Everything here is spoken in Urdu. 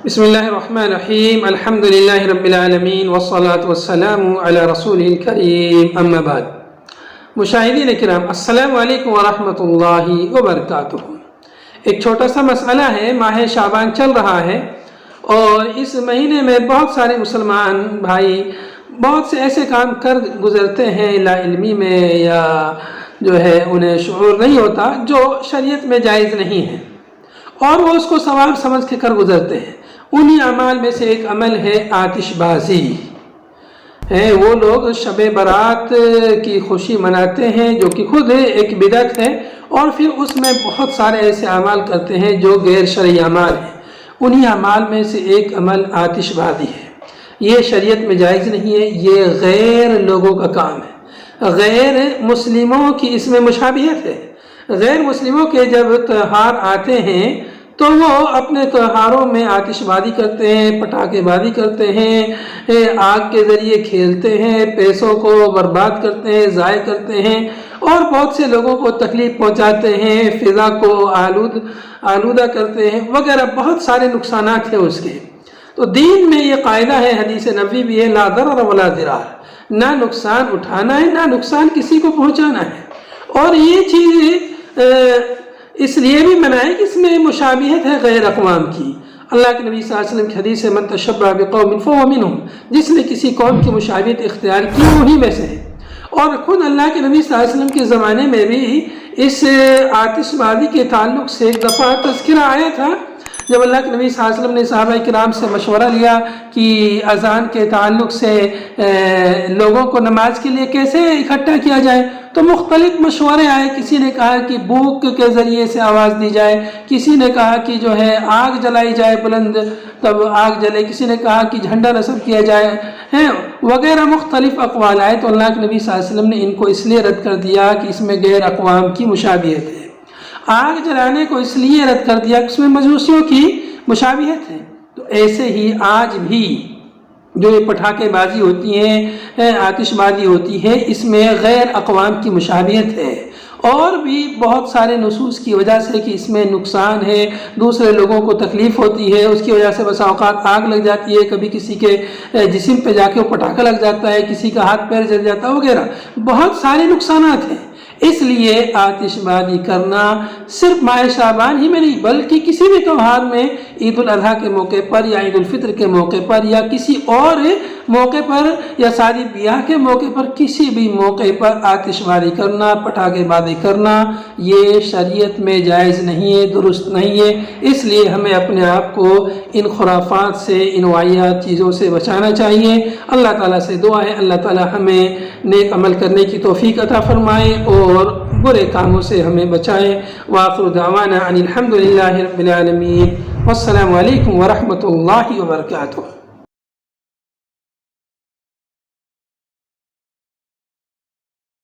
بسم اللہ الرحمن الرحیم الحمد للہ رب العالمین والصلاة والسلام علی رسولہ الکریم اما بعد۔ مشاہدین کرام، السلام علیکم ورحمۃ اللہ وبرکاتہ۔ ایک چھوٹا سا مسئلہ ہے، ماہ شعبان چل رہا ہے اور اس مہینے میں بہت سارے مسلمان بھائی بہت سے ایسے کام کر گزرتے ہیں لا علمی میں، یا جو ہے انہیں شعور نہیں ہوتا، جو شریعت میں جائز نہیں ہے اور وہ اس کو ثواب سمجھ کے کر گزرتے ہیں۔ انہی اعمال میں سے ایک عمل ہے آتش بازی ہے۔ وہ لوگ شب برات کی خوشی مناتے ہیں جو کہ خود ایک بدعت ہے، اور پھر اس میں بہت سارے ایسے اعمال کرتے ہیں جو غیر شرعی اعمال ہیں۔ انہی اعمال میں سے ایک عمل آتش بازی ہے۔ یہ شریعت میں جائز نہیں ہے، یہ غیر لوگوں کا کام ہے۔ غیر مسلموں کی اس میں مشابہت ہے۔ غیر مسلموں کے جب تہوار آتے ہیں تو وہ اپنے تہواروں میں آتش بازی کرتے ہیں، پٹاخے بازی کرتے ہیں، آگ کے ذریعے کھیلتے ہیں، پیسوں کو برباد کرتے ہیں، ضائع کرتے ہیں، اور بہت سے لوگوں کو تکلیف پہنچاتے ہیں، فضا کو آلودہ کرتے ہیں وغیرہ، بہت سارے نقصانات ہیں اس کے۔ تو دین میں یہ قاعدہ ہے، حدیث نبوی بھی ہے، لا ضرر ولا ضرار، نہ نقصان اٹھانا ہے نہ نقصان کسی کو پہنچانا ہے۔ اور یہ چیز اس لیے بھی منع ہے کہ اس میں مشابہت ہے غیر اقوام کی۔ اللہ کے نبی صلی اللہ علیہ وسلم کی حدیث ہے، من تشبہ بقوم فہو منہم، جس نے کسی قوم کی مشابہت اختیار کی وہی میں سے ہے۔ اور خود اللہ کے نبی صلی اللہ علیہ وسلم کے زمانے میں بھی اس آتش بازی کے تعلق سے ایک دفعہ تذکرہ آیا تھا، جب اللہ کے نبی صلی اللہ علیہ وسلم نے صحابہ کرام سے مشورہ لیا کہ اذان کے تعلق سے لوگوں کو نماز کے لیے کیسے اکٹھا کیا جائے، تو مختلف مشورے آئے۔ کسی نے کہا کہ بوق کے ذریعے سے آواز دی جائے، کسی نے کہا کہ جو ہے آگ جلائی جائے بلند تب آگ جلے، کسی نے کہا کہ جھنڈا نصب کیا جائے وغیرہ، مختلف اقوال آئے۔ تو اللہ کے نبی صلی اللہ علیہ وسلم نے ان کو اس لیے رد کر دیا کہ اس میں غیر اقوام کی مشابہت ہے۔ آگ جلانے کو اس لیے رد کر دیا کہ اس میں مجوسیوں کی مشابہت ہے۔ تو ایسے ہی آج بھی جو یہ پٹاخے بازی ہوتی ہیں، آتش بازی ہوتی ہے، اس میں غیر اقوام کی مشابہت ہے، اور بھی بہت سارے نصوص کی وجہ سے کہ اس میں نقصان ہے، دوسرے لوگوں کو تکلیف ہوتی ہے، اس کی وجہ سے بسا اوقات آگ لگ جاتی ہے، کبھی کسی کے جسم پہ جا کے وہ پٹاخہ لگ جاتا ہے، کسی کا ہاتھ پیر جل جاتا ہے وغیرہ، بہت سارے نقصانات ہیں۔ اس لیے آتش بازی کرنا صرف ماہ شعبان ہی میں نہیں بلکہ کسی بھی تہوار میں، عید الاضحیٰ کے موقع پر یا عید الفطر کے موقع پر یا کسی اور موقع پر یا شادی بیاہ کے موقع پر، کسی بھی موقع پر آتش بازی کرنا، پٹاخے بازی کرنا، یہ شریعت میں جائز نہیں ہے، درست نہیں ہے۔ اس لیے ہمیں اپنے آپ کو ان خرافات سے، ان واہیات چیزوں سے بچانا چاہیے۔ اللہ تعالیٰ سے دعا ہے اللہ تعالیٰ ہمیں نیک عمل کرنے کی توفیق عطا فرمائے اور برے کاموں سے ہمیں بچائے۔ وآخر دعوانا ان الحمد للہ رب العالمین، والسلام علیکم ورحمۃ اللہ وبرکاتہ۔